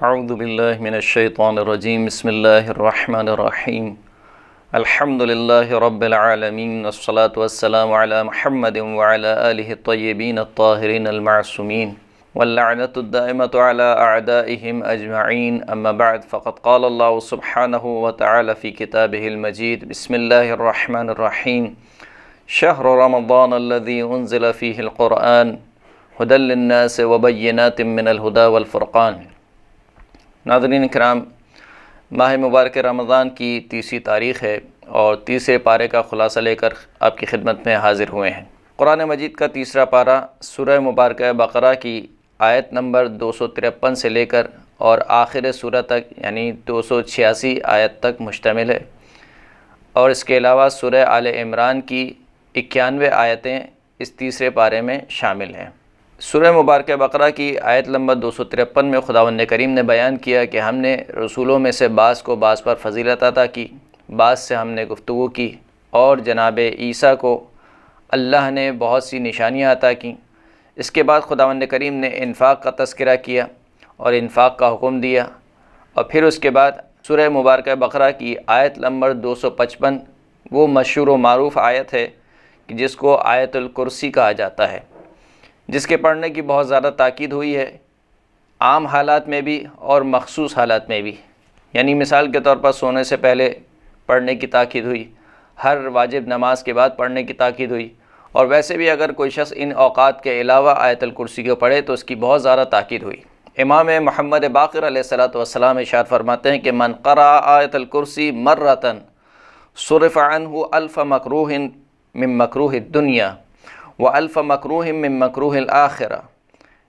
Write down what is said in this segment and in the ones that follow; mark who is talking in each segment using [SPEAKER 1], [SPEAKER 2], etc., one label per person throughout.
[SPEAKER 1] اعوذ باللہ من الشیطان الرجیم بسم اللہ الرحمن الرحیم الحمد للہ رب العالمین والصلاة والسلام علی محمد وعلى آلہ الطیبین الطاہرین المعصومین واللعنۃ الدائمۃ علی اعدائہم اجمعین اما بعد فقد قال اللہ سبحانہ وتعالی فی کتابہ المجید بسم اللہ الرحمن الرحیم شہر رمضان الذی انزل فیہ القرآن ہدی للناس وبینات من الہدی والفرقان۔ ناظرین کرام، ماہ مبارک رمضان کی 30 تاریخ ہے اور تیسرے پارے کا خلاصہ لے کر آپ کی خدمت میں حاضر ہوئے ہیں۔ قرآن مجید کا تیسرا پارہ سورہ مبارکہ بقرہ کی آیت نمبر 253 سے لے کر اور آخر سورہ تک یعنی 286 آیت تک مشتمل ہے، اور اس کے علاوہ سورہ آل عمران کی 91 آیتیں اس تیسرے پارے میں شامل ہیں۔ سورہ مبارکہ بقرہ کی آیت نمبر 253 میں خداوند کریم نے بیان کیا کہ ہم نے رسولوں میں سے بعض کو بعض پر فضیلت عطا کی، بعض سے ہم نے گفتگو کی، اور جناب عیسیٰ کو اللہ نے بہت سی نشانیاں عطا کیں۔ اس کے بعد خداوند کریم نے انفاق کا تذکرہ کیا اور انفاق کا حکم دیا، اور پھر اس کے بعد سورہ مبارکہ بقرہ کی آیت نمبر 255 وہ مشہور و معروف آیت ہے کہ جس کو آیت الکرسی کہا جاتا ہے، جس کے پڑھنے کی بہت زیادہ تاکید ہوئی ہے، عام حالات میں بھی اور مخصوص حالات میں بھی۔ یعنی مثال کے طور پر سونے سے پہلے پڑھنے کی تاکید ہوئی، ہر واجب نماز کے بعد پڑھنے کی تاکید ہوئی، اور ویسے بھی اگر کوئی شخص ان اوقات کے علاوہ آیت الکرسی کو پڑھے تو اس کی بہت زیادہ تاکید ہوئی۔ امام محمد باقر علیہ السلام ارشاد فرماتے ہیں کہ من قرأ آیت الکرسی مرتن صرف عنہ الف مکروہ من مکروہ الدنیا وَأَلْفَ مَكْرُوهٍ مِّن مَّكْرُوهِ الْآخِرَةِ،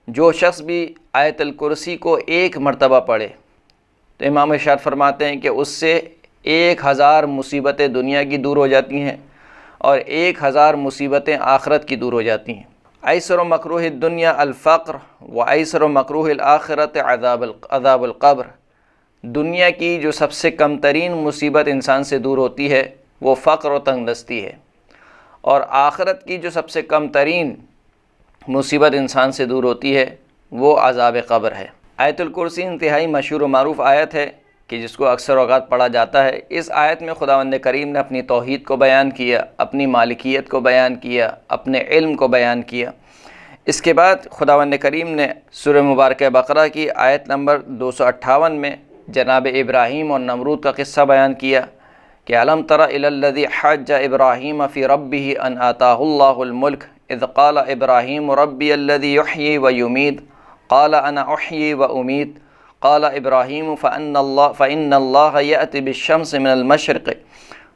[SPEAKER 1] جو شخص بھی آیت الکرسی کو ایک مرتبہ پڑھے تو امام ارشاد فرماتے ہیں کہ اس سے 1000 مصیبتیں دنیا کی دور ہو جاتی ہیں اور 1000 مصیبتیں آخرت کی دور ہو جاتی ہیں۔ ایسر مکروہ الدنیا الفقر وایسر مکروہ الآخرت عذاب القبر، دنیا کی جو سب سے کم ترین مصیبت انسان سے دور ہوتی ہے وہ فقر و تنگ دستی ہے، اور آخرت کی جو سب سے کم ترین مصیبت انسان سے دور ہوتی ہے وہ عذاب قبر ہے۔ آیت الکرسی انتہائی مشہور و معروف آیت ہے کہ جس کو اکثر اوقات پڑھا جاتا ہے۔ اس آیت میں خداوند کریم نے اپنی توحید کو بیان کیا، اپنی مالکیت کو بیان کیا، اپنے علم کو بیان کیا۔ اس کے بعد خداوند کریم نے سورہ مبارکہ بقرہ کی آیت نمبر 258 میں جناب ابراہیم اور نمرود کا قصہ بیان کیا کہ الم تر الی الذی حاج ابراہیم فی ربہ ان آتاہ اللہ الملک اذ قال ابراہیم ربی الذی یحیی ویمیت قال انا احیی وامیت قال ابراہیم فإن اللہ یأتی بالشمس من المشرق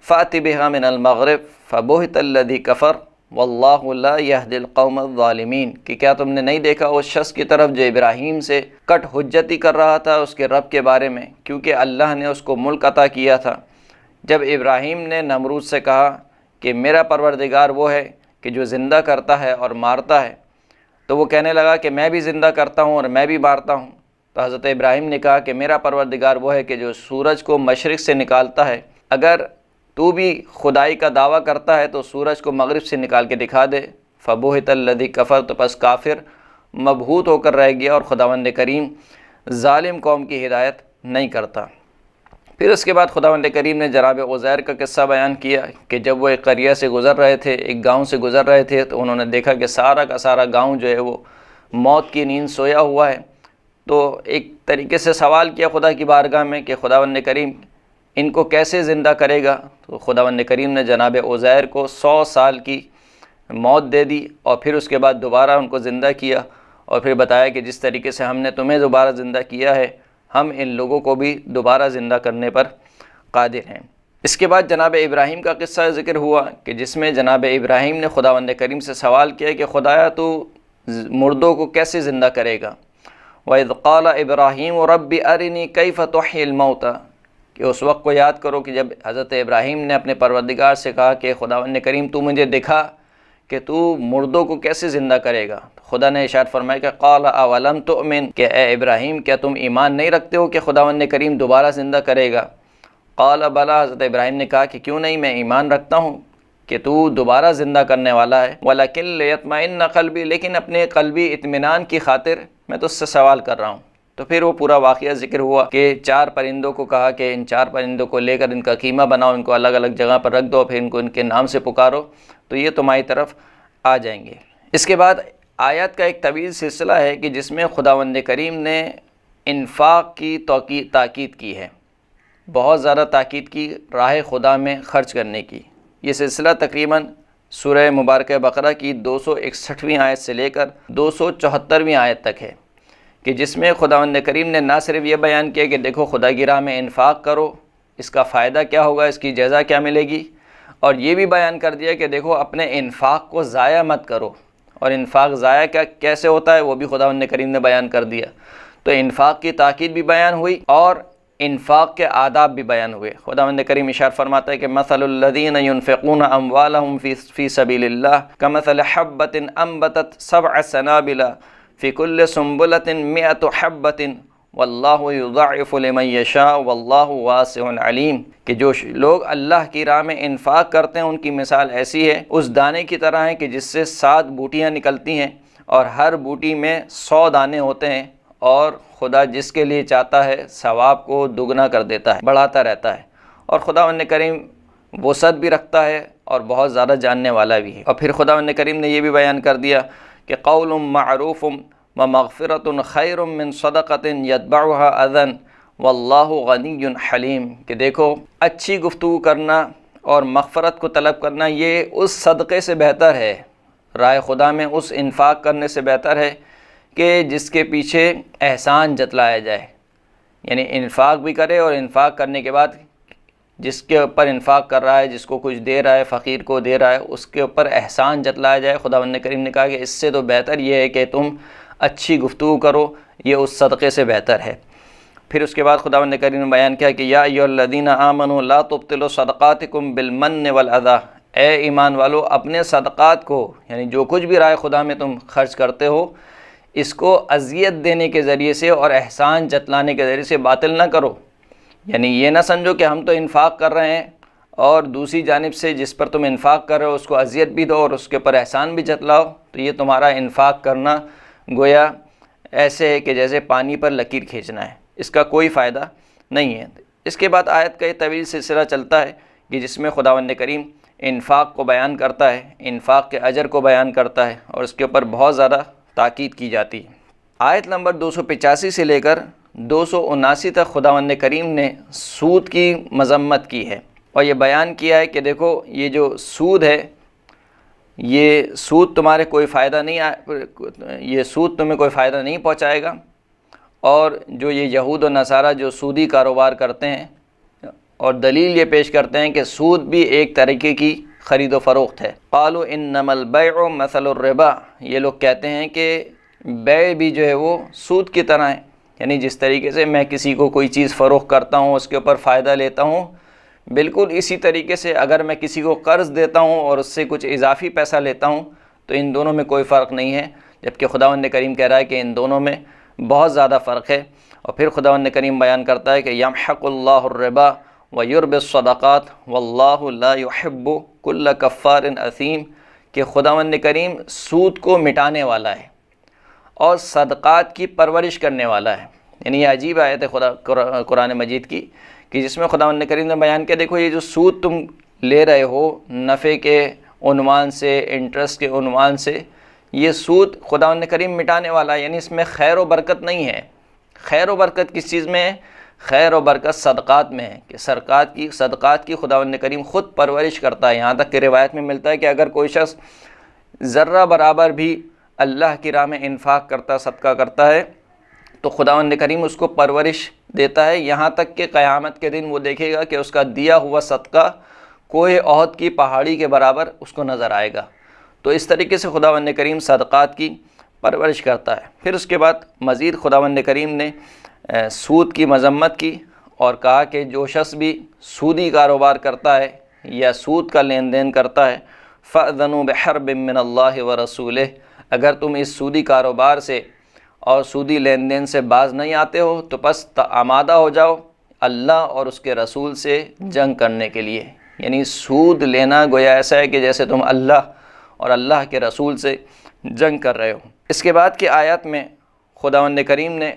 [SPEAKER 1] فأت بها من المغرب فبہت الذی کفر واللہ لا یہدی القوم الظالمین، کہ کیا تم نے نہیں دیکھا اس شخص کی طرف جو ابراہیم سے کٹ حجتی کر رہا تھا اس کے رب کے بارے میں، کیونکہ اللہ نے اس کو ملک عطا کیا تھا۔ جب ابراہیم نے نمرود سے کہا کہ میرا پروردگار وہ ہے کہ جو زندہ کرتا ہے اور مارتا ہے، تو وہ کہنے لگا کہ میں بھی زندہ کرتا ہوں اور میں بھی مارتا ہوں۔ تو حضرت ابراہیم نے کہا کہ میرا پروردگار وہ ہے کہ جو سورج کو مشرق سے نکالتا ہے، اگر تو بھی خدائی کا دعویٰ کرتا ہے تو سورج کو مغرب سے نکال کے دکھا دے۔ فبہت الذی کفر، تو پس کافر مبہوت ہو کر رہ گیا، اور خداوند کریم ظالم قوم کی ہدایت نہیں کرتا۔ پھر اس کے بعد خداوند کریم نے جناب عزیر کا قصہ بیان کیا کہ جب وہ ایک قریہ سے گزر رہے تھے، ایک گاؤں سے گزر رہے تھے، تو انہوں نے دیکھا کہ سارا کا سارا گاؤں جو ہے وہ موت کی نیند سویا ہوا ہے۔ تو ایک طریقے سے سوال کیا خدا کی بارگاہ میں کہ خداوند کریم ان کو کیسے زندہ کرے گا؟ تو خداوند کریم نے جناب عزیر کو 100 سال کی موت دے دی، اور پھر اس کے بعد دوبارہ ان کو زندہ کیا، اور پھر بتایا کہ جس طریقے سے ہم نے تمہیں دوبارہ زندہ کیا ہے، ہم ان لوگوں کو بھی دوبارہ زندہ کرنے پر قادر ہیں۔ اس کے بعد جناب ابراہیم کا قصہ ذکر ہوا کہ جس میں جناب ابراہیم نے خداوند کریم سے سوال کیا کہ خدایا تو مردوں کو کیسے زندہ کرے گا؟ وَإِذْ قَالَ إِبْرَاهِيمُ رَبِّ أَرِنِي كَيْفَ تُحْيِي الْمَوْتَى، کہ اس وقت کو یاد کرو کہ جب حضرت ابراہیم نے اپنے پروردگار سے کہا کہ خداوند کریم تو مجھے دکھا کہ تو مردوں کو کیسے زندہ کرے گا۔ خدا نے ارشاد فرمایا کہ قال اولم تؤمن، کہ اے ابراہیم کیا تم ایمان نہیں رکھتے ہو کہ خداوند کریم دوبارہ زندہ کرے گا؟ قال بلا، حضرت ابراہیم نے کہا کہ کیوں نہیں، میں ایمان رکھتا ہوں کہ تو دوبارہ زندہ کرنے والا ہے۔ ولکن لیطمئن قلبی، لیکن اپنے قلبی اطمینان کی خاطر میں تو اس سے سوال کر رہا ہوں تو پھر وہ پورا واقعہ ذکر ہوا کہ 4 پرندوں کو کہا کہ ان 4 پرندوں کو لے کر ان کا قیمہ بناؤ، ان کو الگ الگ جگہ پر رکھ دو، پھر ان کو ان کے نام سے پکارو تو یہ تمہاری طرف آ جائیں گے۔ اس کے بعد آیات کا ایک طویل سلسلہ ہے کہ جس میں خداوند کریم نے انفاق کی تاکید کی ہے، بہت زیادہ تاکید کی راہ خدا میں خرچ کرنے کی۔ یہ سلسلہ تقریباً سورہ مبارکہ بقرہ کی 261ویں آیت سے لے کر 274ویں آیت تک ہے، کہ جس میں خداوند کریم نے نہ صرف یہ بیان کیا کہ دیکھو خدا کی راہ میں انفاق کرو، اس کا فائدہ کیا ہوگا، اس کی جزا کیا ملے گی، اور یہ بھی بیان کر دیا کہ دیکھو اپنے انفاق کو ضائع مت کرو، اور انفاق ضائع کیسے ہوتا ہے وہ بھی خداوند کریم نے بیان کر دیا۔ تو انفاق کی تاکید بھی بیان ہوئی اور انفاق کے آداب بھی بیان ہوئے۔ خداوند کریم ارشاد فرماتا ہے کہ مثل الذین ينفقون اموالهم فی سبیل اللہ کمثل حبۃ انبتت 7 سنابل فی کل سنبلۃ 100 حبۃ واللہ یضاعف لمن یشاء واللہ واسع علیم، کہ جو لوگ اللہ کی راہ میں انفاق کرتے ہیں ان کی مثال ایسی ہے، اس دانے کی طرح ہے کہ جس سے 7 بوٹیاں نکلتی ہیں اور ہر بوٹی میں 100 دانے ہوتے ہیں، اور خدا جس کے لیے چاہتا ہے ثواب کو دگنا کر دیتا ہے، بڑھاتا رہتا ہے، اور خداوند کریم وسعت بھی رکھتا ہے اور بہت زیادہ جاننے والا بھی ہے۔ اور پھر خداوند کریم نے یہ بھی بیان کر دیا کہ قول معروف ومغفرۃ خیر من صدقۃ یتبعها اذى واللہ غنی حلیم، کہ دیکھو اچھی گفتگو کرنا اور مغفرت کو طلب کرنا یہ اس صدقے سے بہتر ہے، راہ خدا میں اس انفاق کرنے سے بہتر ہے کہ جس کے پیچھے احسان جتلایا جائے، یعنی انفاق بھی کرے اور انفاق کرنے کے بعد جس کے اوپر انفاق کر رہا ہے، جس کو کچھ دے رہا ہے، فقیر کو دے رہا ہے، اس کے اوپر احسان جتلایا جائے۔ خداوند کریم نے کہا کہ اس سے تو بہتر یہ ہے کہ تم اچھی گفتگو کرو، یہ اس صدقے سے بہتر ہے۔ پھر اس کے بعد خداوند کریم نے بیان کیا کہ یا ایھا الذین آمنوا لا تبطلوا صدقاتکم بالمن والاذی، اے ایمان والو اپنے صدقات کو، یعنی جو کچھ بھی راہ خدا میں تم خرچ کرتے ہو، اس کو اذیت دینے کے ذریعے سے اور احسان جتلانے کے ذریعے سے باطل نہ کرو، یعنی یہ نہ سمجھو کہ ہم تو انفاق کر رہے ہیں اور دوسری جانب سے جس پر تم انفاق کر رہے ہو اس کو اذیت بھی دو اور اس کے اوپر احسان بھی جتلاؤ، تو یہ تمہارا انفاق کرنا گویا ایسے ہے کہ جیسے پانی پر لکیر کھینچنا ہے، اس کا کوئی فائدہ نہیں ہے۔ اس کے بعد آیت کا یہ طویل سلسلہ چلتا ہے کہ جس میں خداوند کریم انفاق کو بیان کرتا ہے، انفاق کے اجر کو بیان کرتا ہے، اور اس کے اوپر بہت زیادہ تاکید کی جاتی ہے۔ آیت نمبر 285 سے لے کر 279 تک خداوند کریم نے سود کی مذمت کی ہے، اور یہ بیان کیا ہے کہ دیکھو یہ جو سود ہے، یہ سود تمہارے کوئی فائدہ نہیں، یہ سود تمہیں کوئی فائدہ نہیں پہنچائے گا، اور جو یہ یہود و نصارہ جو سودی کاروبار کرتے ہیں اور دلیل یہ پیش کرتے ہیں کہ سود بھی ایک طریقے کی خرید و فروخت ہے۔ قالوا انما البیع مثل الربا، یہ لوگ کہتے ہیں کہ بیع بھی جو ہے وہ سود کی طرح ہے، یعنی جس طریقے سے میں کسی کو کوئی چیز فروخت کرتا ہوں، اس کے اوپر فائدہ لیتا ہوں، بالکل اسی طریقے سے اگر میں کسی کو قرض دیتا ہوں اور اس سے کچھ اضافی پیسہ لیتا ہوں تو ان دونوں میں کوئی فرق نہیں ہے، جبکہ خداوند کریم کہہ رہا ہے کہ ان دونوں میں بہت زیادہ فرق ہے۔ اور پھر خداوند کریم بیان کرتا ہے کہ یمحق اللہ الربا ویربی الصدقات واللہ لا یحب کل کفار اثیم، کہ خداوند کریم سود کو مٹانے والا ہے اور صدقات کی پرورش کرنے والا ہے۔ یعنی یہ عجیب آیت ہے قرآن مجید کی کہ جس میں خداوند کریم نے بیان کیا دیکھو یہ جو سود تم لے رہے ہو نفع کے عنوان سے، انٹرسٹ کے عنوان سے، یہ سود خداوند کریم مٹانے والا ہے، یعنی اس میں خیر و برکت نہیں ہے۔ خیر و برکت کس چیز میں ہے؟ خیر و برکت صدقات میں ہے، کہ صدقات کی خداوند کریم خود پرورش کرتا ہے۔ یہاں تک کہ روایت میں ملتا ہے کہ اگر کوئی شخص ذرہ برابر بھی اللہ کی راہ میں انفاق کرتا، صدقہ کرتا ہے، تو خداوند کریم اس کو پرورش دیتا ہے، یہاں تک کہ قیامت کے دن وہ دیکھے گا کہ اس کا دیا ہوا صدقہ کوہ احد کی پہاڑی کے برابر اس کو نظر آئے گا۔ تو اس طریقے سے خداوند کریم صدقات کی پرورش کرتا ہے۔ پھر اس کے بعد مزید خداوند کریم نے سود کی مذمت کی اور کہا کہ جو شخص بھی سودی کاروبار کرتا ہے یا سود کا لین دین کرتا ہے فَأْذَنُوا بِحَرْبٍ مِّنَ اللَّهِ وَرَسُولِهِ، اگر تم اس سودی کاروبار سے اور سودی لین دین سے باز نہیں آتے ہو تو بس آمادہ ہو جاؤ اللہ اور اس کے رسول سے جنگ کرنے کے لیے۔ یعنی سود لینا گویا ایسا ہے کہ جیسے تم اللہ اور اللہ کے رسول سے جنگ کر رہے ہو۔ اس کے بعد کی آیات میں خداوند کریم نے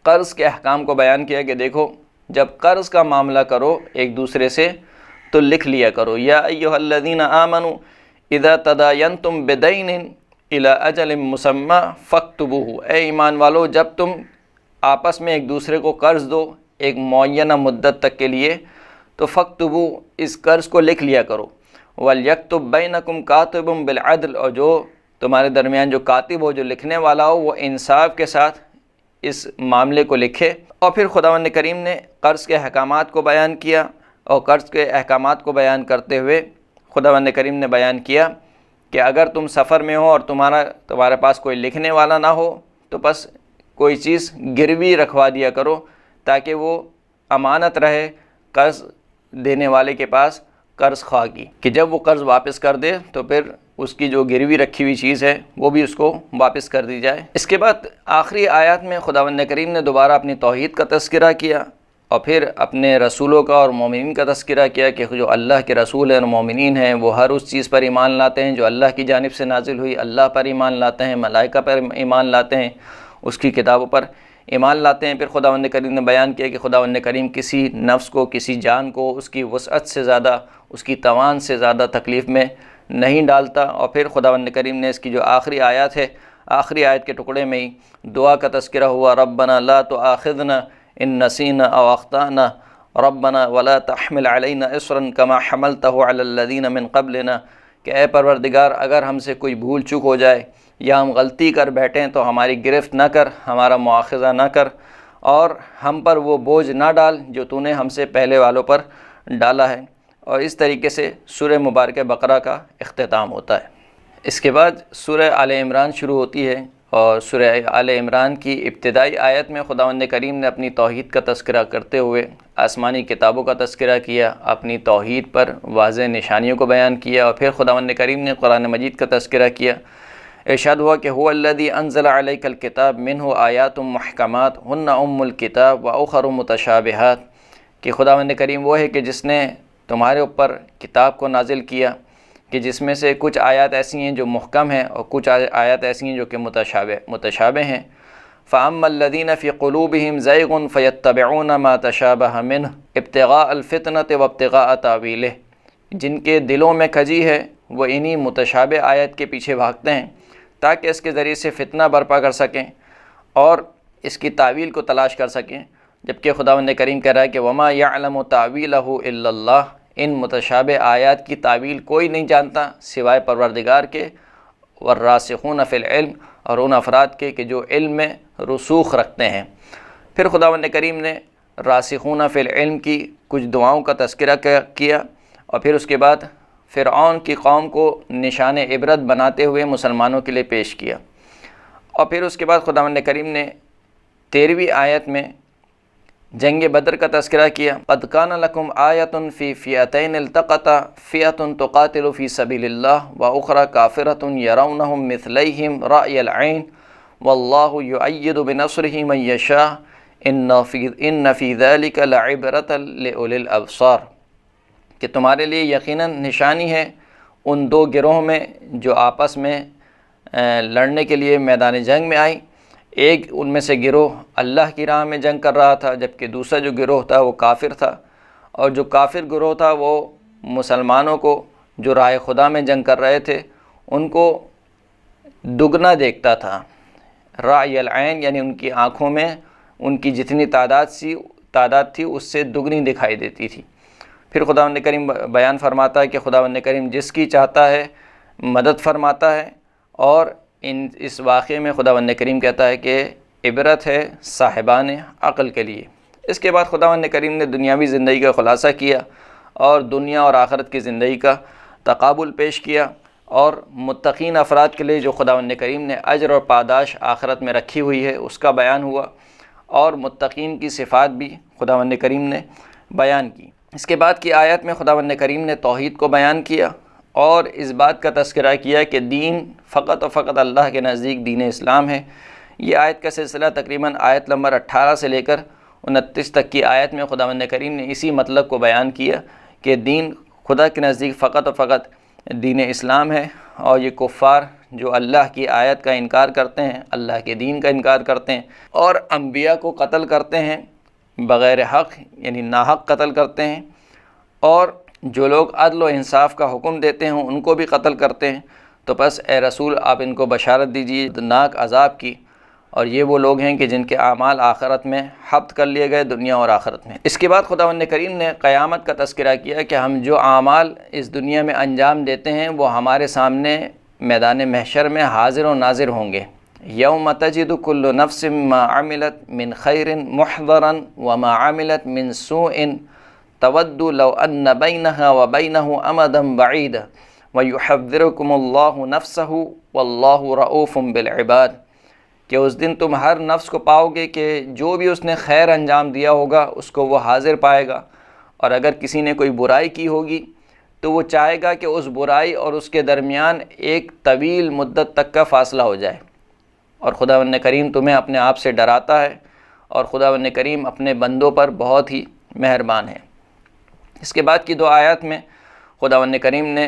[SPEAKER 1] قرض کے احکام کو بیان کیا کہ دیکھو جب قرض کا معاملہ کرو ایک دوسرے سے تو لکھ لیا کرو، یا ایھا الذین آمنوا اذا تداینتم بدین الی اجل مسمی فاکتبوہ، اے ایمان والو جب تم آپس میں ایک دوسرے کو قرض دو ایک معینہ مدت تک کے لیے تو فاکتبو، اس قرض کو لکھ لیا کرو، ولیکتب بینکم کاتب بالعدل، اور جو تمہارے درمیان جو کاتب ہو جو لکھنے والا ہو وہ انصاف کے ساتھ اس معاملے کو لکھے۔ اور پھر خداوند کریم نے قرض کے احکامات کو بیان کیا، اور قرض کے احکامات کو بیان کرتے ہوئے خداوند کریم نے بیان کیا کہ اگر تم سفر میں ہو اور تمہارے پاس کوئی لکھنے والا نہ ہو تو بس کوئی چیز گروی رکھوا دیا کرو تاکہ وہ امانت رہے قرض دینے والے کے پاس قرض خواہ کی، کہ جب وہ قرض واپس کر دے تو پھر اس کی جو گروی رکھی ہوئی چیز ہے وہ بھی اس کو واپس کر دی جائے۔ اس کے بعد آخری آیات میں خداوند کریم نے دوبارہ اپنی توحید کا تذکرہ کیا اور پھر اپنے رسولوں کا اور مومنین کا تذکرہ کیا کہ جو اللہ کے رسول ہیں اور مومنین ہیں وہ ہر اس چیز پر ایمان لاتے ہیں جو اللہ کی جانب سے نازل ہوئی، اللہ پر ایمان لاتے ہیں، ملائکہ پر ایمان لاتے ہیں، اس کی کتابوں پر ایمان لاتے ہیں۔ پھر خداوند کریم نے بیان کیا کہ خداوند کریم کسی نفس کو، کسی جان کو اس کی وسعت سے زیادہ، اس کی توان سے زیادہ تکلیف میں نہیں ڈالتا۔ اور پھر خداوند کریم نے اس کی جو آخری آیات ہے، آخری آیت کے ٹکڑے میں ہی دعا کا تذکرہ ہوا، ربنا لا تؤاخذنا ان نسینا او اخطانا ربنا ولا تحمل علینا اصرا کما حملتہ علی الذین من قبلنا، کہ اے پروردگار اگر ہم سے کوئی بھول چوک ہو جائے یا ہم غلطی کر بیٹھیں تو ہماری گرفت نہ کر، ہمارا مواخذہ نہ کر، اور ہم پر وہ بوجھ نہ ڈال جو تو نے ہم سے پہلے والوں پر ڈالا ہے۔ اور اس طریقے سے سورہ مبارکہ بقرہ کا اختتام ہوتا ہے۔ اس کے بعد سورہ آل عمران شروع ہوتی ہے، اور سورہ آل عمران کی ابتدائی آیت میں خداوند کریم نے اپنی توحید کا تذکرہ کرتے ہوئے آسمانی کتابوں کا تذکرہ کیا، اپنی توحید پر واضح نشانیوں کو بیان کیا، اور پھر خداوند کریم نے قرآن مجید کا تذکرہ کیا۔ ارشاد ہوا کہ هو الذی انزل علیک الکتاب منہ آیات محکمات ہن ام الکتاب واخر متشابہات، کہ خداوند کریم وہ ہے کہ جس نے تمہارے اوپر کتاب کو نازل کیا کہ جس میں سے کچھ آیات ایسی ہیں جو محکم ہیں اور کچھ آیات ایسی ہیں جو کہ متشابہ ہیں۔ فَأَمَّا الَّذِينَ فِي قُلُوبِهِمْ زَيْغٌ فَيَتَّبِعُونَ مَا تَشَابَهَ مِنْهُ ابْتِغَاءَ الْفِتْنَةِ وَابْتِغَاءَ تَأْوِيلِهِ، جن کے دلوں میں کھجی ہے وہ انہی متشابہ آیت کے پیچھے بھاگتے ہیں تاکہ اس کے ذریعے سے فتنہ برپا کر سکیں اور اس کی تعویل کو تلاش کر سکیں، جبکہ خداوند کریم کہہ رہا ہے کہ وَمَا يَعْلَمُ تَأْوِيلَهُ إِلَّا اللَّهُ، ان متشابہ آیات کی تعویل کوئی نہیں جانتا سوائے پروردگار کے، والراسخون فی العلم، اور ان افراد کے کہ جو علم میں رسوخ رکھتے ہیں۔ پھر خداوند کریم نے راسخون فی العلم کی کچھ دعاؤں کا تذکرہ کیا، اور پھر اس کے بعد فرعون کی قوم کو نشان عبرت بناتے ہوئے مسلمانوں کے لیے پیش کیا، اور پھر اس کے بعد خداوند کریم نے 13ویں آیت میں جنگ بدر کا تذکرہ کیا، قد کان لکم آیۃ فی فئتین التقطا فئۃ تقاتل فی سبیل اللہ واخری کافرۃ یرونہم مثلیہم رأی العین واللہ یؤید بنصرہ من یشاء ان فی ذلک لعبرۃ لأولی الابصار، کہ تمہارے لیے یقیناً نشانی ہے ان دو گروہ میں جو آپس میں لڑنے کے لیے میدان جنگ میں آئی۔ ایک ان میں سے گروہ اللہ کی راہ میں جنگ کر رہا تھا، جبکہ دوسرا جو گروہ تھا وہ کافر تھا، اور جو کافر گروہ تھا وہ مسلمانوں کو جو راہ خدا میں جنگ کر رہے تھے ان کو دگنا دیکھتا تھا، رأی العین یعنی ان کی آنکھوں میں ان کی جتنی تعداد تھی اس سے دگنی دکھائی دیتی تھی۔ پھر خداوند کریم بیان فرماتا ہے کہ خداوند کریم جس کی چاہتا ہے مدد فرماتا ہے، اور اس واقعے میں خداوند کریم کہتا ہے کہ عبرت ہے صاحبان عقل کے لیے۔ اس کے بعد خداوند کریم نے دنیاوی زندگی کا خلاصہ کیا اور دنیا اور آخرت کی زندگی کا تقابل پیش کیا، اور متقین افراد کے لیے جو خداوند کریم نے اجر اور پاداش آخرت میں رکھی ہوئی ہے اس کا بیان ہوا، اور متقین کی صفات بھی خداوند کریم نے بیان کی۔ اس کے بعد کی آیت میں خداوند کریم نے توحید کو بیان کیا اور اس بات کا تذکرہ کیا کہ دین فقط و فقط اللہ کے نزدیک دین اسلام ہے۔ یہ آیت کا سلسلہ تقریباً آیت نمبر 18 سے لے کر 29 تک کی آیت میں خداوند کریم نے اسی مطلب کو بیان کیا کہ دین خدا کے نزدیک فقط و فقط دین اسلام ہے، اور یہ کفار جو اللہ کی آیت کا انکار کرتے ہیں، اللہ کے دین کا انکار کرتے ہیں اور انبیاء کو قتل کرتے ہیں بغیر حق، یعنی ناحق قتل کرتے ہیں، اور جو لوگ عدل و انصاف کا حکم دیتے ہیں ان کو بھی قتل کرتے ہیں، تو بس اے رسول آپ ان کو بشارت دیجیے دردناک عذاب کی، اور یہ وہ لوگ ہیں کہ جن کے اعمال آخرت میں حبط کر لیے گئے، دنیا اور آخرت میں۔ اس کے بعد خداوند کریم نے قیامت کا تذکرہ کیا کہ ہم جو اعمال اس دنیا میں انجام دیتے ہیں وہ ہمارے سامنے میدان محشر میں حاضر و ناظر ہوں گے۔ یوم تجد کل نفس ما عملت من خیر محضرا وما عملت من سوء تود لو ان بینها وبینه امدا بعیدا ویحذرکم اللہ نفسہ واللہ رؤوف بالعباد، کہ اس دن تم ہر نفس کو پاؤ گے کہ جو بھی اس نے خیر انجام دیا ہوگا اس کو وہ حاضر پائے گا، اور اگر کسی نے کوئی برائی کی ہوگی تو وہ چاہے گا کہ اس برائی اور اس کے درمیان ایک طویل مدت تک کا فاصلہ ہو جائے۔ اور خداوند کریم تمہیں اپنے آپ سے ڈراتا ہے، اور خداوند کریم اپنے بندوں پر بہت ہی مہربان ہے۔ اس کے بعد کی دو آیات میں خداوند کریم نے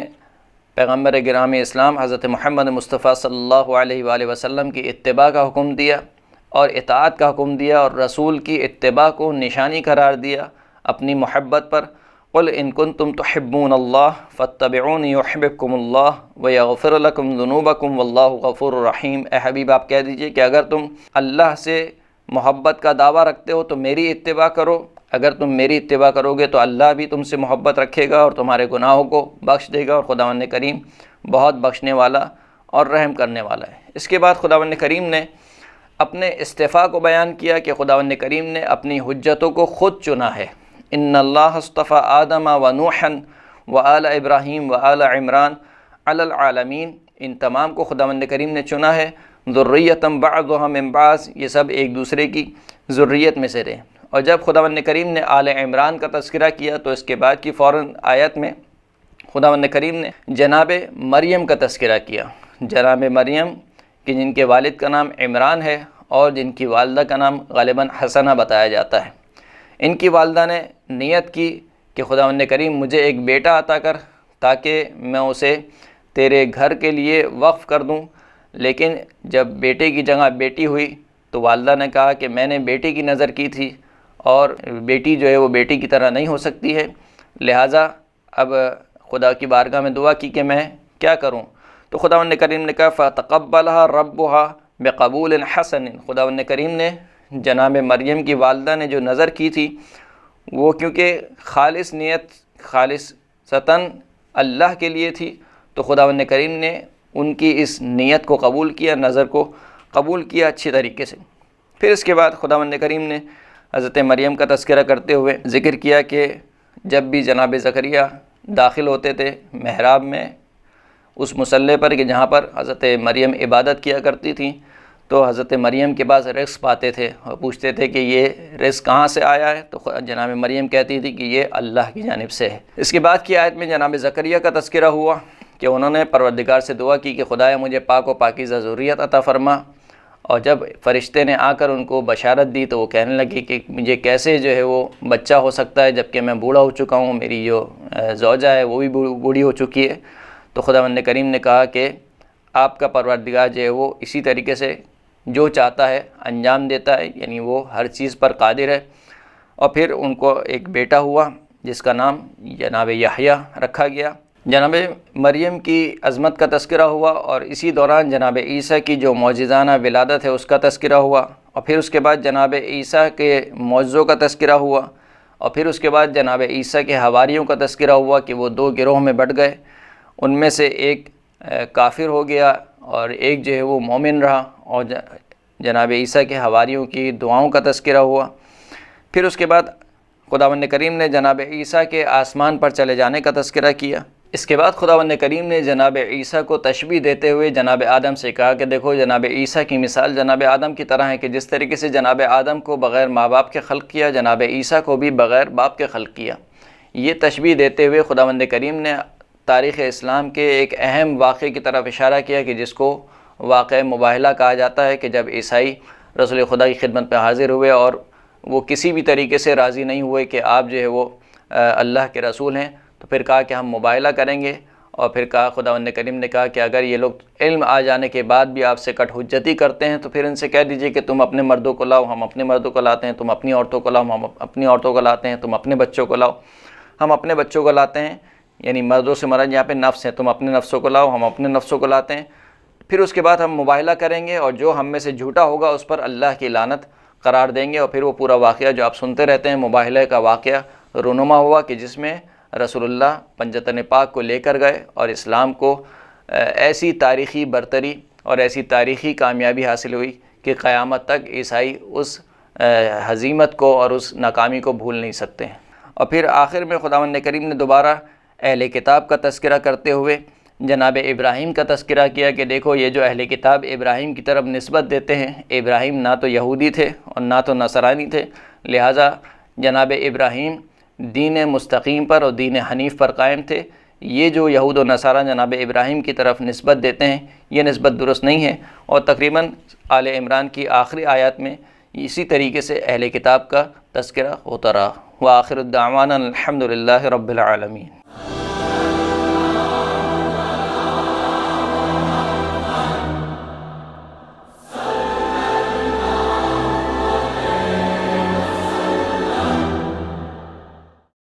[SPEAKER 1] پیغمبر گرامی اسلام حضرت محمد مصطفیٰ صلی اللہ علیہ وآلہ وسلم کی اتباع کا حکم دیا اور اطاعت کا حکم دیا، اور رسول کی اتباع کو نشانی قرار دیا اپنی محبت پر۔ قل ان کنتم تحبون اللہ فاتبعونی یحببکم اللہ ویغفر لکم ذنوبکم واللہ غفور رحیم۔ اے حبیب آپ کہہ دیجئے کہ اگر تم اللہ سے محبت کا دعویٰ رکھتے ہو تو میری اتباع کرو، اگر تم میری اتباع کرو گے تو اللہ بھی تم سے محبت رکھے گا اور تمہارے گناہوں کو بخش دے گا، اور خداوند کریم بہت بخشنے والا اور رحم کرنے والا ہے۔ اس کے بعد خداوند کریم نے اپنے استعفاء کو بیان کیا کہ خداوند کریم نے اپنی حجتوں کو خود چنا ہے۔ ان اللہ اصطفى آدم و نوحا و آل ابراہیم و آل عمران علی العالمین، ان تمام کو خداوند کریم نے چنا ہے۔ ذریۃ بعضها من بعض، یہ سب ایک دوسرے کی ذریت میں سے رہے۔ اور جب خداوند کریم نے آل عمران کا تذکرہ کیا تو اس کے بعد کی فوراً آیت میں خداوند کریم نے جناب مریم کا تذکرہ کیا، جناب مریم کہ جن کے والد کا نام عمران ہے اور جن کی والدہ کا نام غالباً حسنہ بتایا جاتا ہے۔ ان کی والدہ نے نیت کی کہ خداوند کریم مجھے ایک بیٹا عطا کر تاکہ میں اسے تیرے گھر کے لیے وقف کر دوں، لیکن جب بیٹے کی جگہ بیٹی ہوئی تو والدہ نے کہا کہ میں نے بیٹی کی نظر کی تھی اور بیٹی جو ہے وہ بیٹی کی طرح نہیں ہو سکتی ہے، لہٰذا اب خدا کی بارگاہ میں دعا کی کہ میں کیا کروں، تو خداوند کریم نے کہا فَتَقَبَّلَهَا رَبُّهَا بِقَبُولٍ حَسَنٍ۔ خداوند کریم نے جناب مریم کی والدہ نے جو نظر کی تھی وہ کیونکہ خالص نیت خالصتاً اللہ کے لیے تھی، تو خداوند کریم نے ان کی اس نیت کو قبول کیا، نظر کو قبول کیا اچھی طریقے سے۔ پھر اس کے بعد خداوند کریم نے حضرت مریم کا تذکرہ کرتے ہوئے ذکر کیا کہ جب بھی جناب زکریا داخل ہوتے تھے محراب میں اس مصلی پر کہ جہاں پر حضرت مریم عبادت کیا کرتی تھیں، تو حضرت مریم کے پاس رزق پاتے تھے اور پوچھتے تھے کہ یہ رزق کہاں سے آیا ہے، تو جناب مریم کہتی تھی کہ یہ اللہ کی جانب سے ہے۔ اس کے بعد کی آیت میں جناب زکریا کا تذکرہ ہوا کہ انہوں نے پروردگار سے دعا کی کہ خدایا مجھے پاک و پاکیزہ ذریت عطا فرما، اور جب فرشتے نے آ کر ان کو بشارت دی تو وہ کہنے لگی کہ مجھے کیسے جو ہے وہ بچہ ہو سکتا ہے جبکہ میں بوڑھا ہو چکا ہوں، میری جو زوجہ ہے وہ بھی بوڑھی ہو چکی ہے۔ تو خداوند کریم نے کہا کہ آپ کا پروردگار جو ہے وہ اسی طریقے سے جو چاہتا ہے انجام دیتا ہے، یعنی وہ ہر چیز پر قادر ہے۔ اور پھر ان کو ایک بیٹا ہوا جس کا نام جناب یحییٰ رکھا گیا۔ جناب مریم کی عظمت کا تذکرہ ہوا، اور اسی دوران جناب عیسیٰ کی جو معجزانہ ولادت ہے اس کا تذکرہ ہوا، اور پھر اس کے بعد جناب عیسیٰ کے معجزوں کا تذکرہ ہوا، اور پھر اس کے بعد جناب عیسیٰ کے حواریوں کا تذکرہ ہوا کہ وہ دو گروہ میں بٹ گئے، ان میں سے ایک کافر ہو گیا اور ایک جو ہے وہ مومن رہا، اور جناب عیسیٰ کے حواریوں کی دعاؤں کا تذکرہ ہوا۔ پھر اس کے بعد خداوند کریم نے جناب عیسیٰ کے آسمان پر چلے جانے کا تذکرہ کیا۔ اس کے بعد خداوند کریم نے جناب عیسیٰ کو تشبیہ دیتے ہوئے جناب آدم سے کہا کہ دیکھو جناب عیسیٰ کی مثال جناب آدم کی طرح ہے کہ جس طریقے سے جناب آدم کو بغیر ماں باپ کے خلق کیا، جناب عیسیٰ کو بھی بغیر باپ کے خلق کیا۔ یہ تشبیہ دیتے ہوئے خداوند کریم نے تاریخ اسلام کے ایک اہم واقعے کی طرف اشارہ کیا کہ جس کو واقعہ مباہلہ کہا جاتا ہے، کہ جب عیسائی رسول خدا کی خدمت پہ حاضر ہوئے اور وہ کسی بھی طریقے سے راضی نہیں ہوئے کہ آپ جو ہے وہ اللہ کے رسول ہیں، تو پھر کہا کہ ہم مباہلہ کریں گے اور پھر کہا خداوند کریم نے کہا کہ اگر یہ لوگ علم آ جانے کے بعد بھی آپ سے کٹ حجتی کرتے ہیں تو پھر ان سے کہہ دیجئے کہ تم اپنے مردوں کو لاؤ، ہم اپنے مردوں کو لاتے ہیں، تم اپنی عورتوں کو لاؤ، ہم اپنی عورتوں کو لاتے ہیں، تم اپنے بچوں کو لاؤ، ہم اپنے بچوں کو لاتے ہیں، یعنی مردوں سے مراد یہاں پہ نفس ہے، تم اپنے نفسوں کو لاؤ، ہم اپنے نفسوں کو لاتے ہیں۔ پھر اس کے بعد ہم مباہلہ کریں گے اور جو ہم میں سے جھوٹا ہوگا اس پر اللہ کی لعنت قرار دیں گے۔ اور پھر وہ پورا واقعہ جو آپ سنتے رہتے ہیں مباہلہ کا واقعہ رونما ہوا کہ جس میں رسول اللہ پنجتن پاک کو لے کر گئے اور اسلام کو ایسی تاریخی برتری اور ایسی تاریخی کامیابی حاصل ہوئی کہ قیامت تک عیسائی اس ہزیمت کو اور اس ناکامی کو بھول نہیں سکتے ہیں۔ اور پھر آخر میں خداوند کریم نے دوبارہ اہل کتاب کا تذکرہ کرتے ہوئے جناب ابراہیم کا تذکرہ کیا کہ دیکھو یہ جو اہل کتاب ابراہیم کی طرف نسبت دیتے ہیں، ابراہیم نہ تو یہودی تھے اور نہ تو نصرانی تھے، لہٰذا جناب ابراہیم دین مستقیم پر اور دین حنیف پر قائم تھے۔ یہ جو یہود و نصارہ جناب ابراہیم کی طرف نسبت دیتے ہیں یہ نسبت درست نہیں ہے، اور تقریباً آل عمران کی آخری آیات میں اسی طریقے سے اہل کتاب کا تذکرہ ہوتا رہا۔ وآخر الدعوانا الحمد للہ رب العالمین۔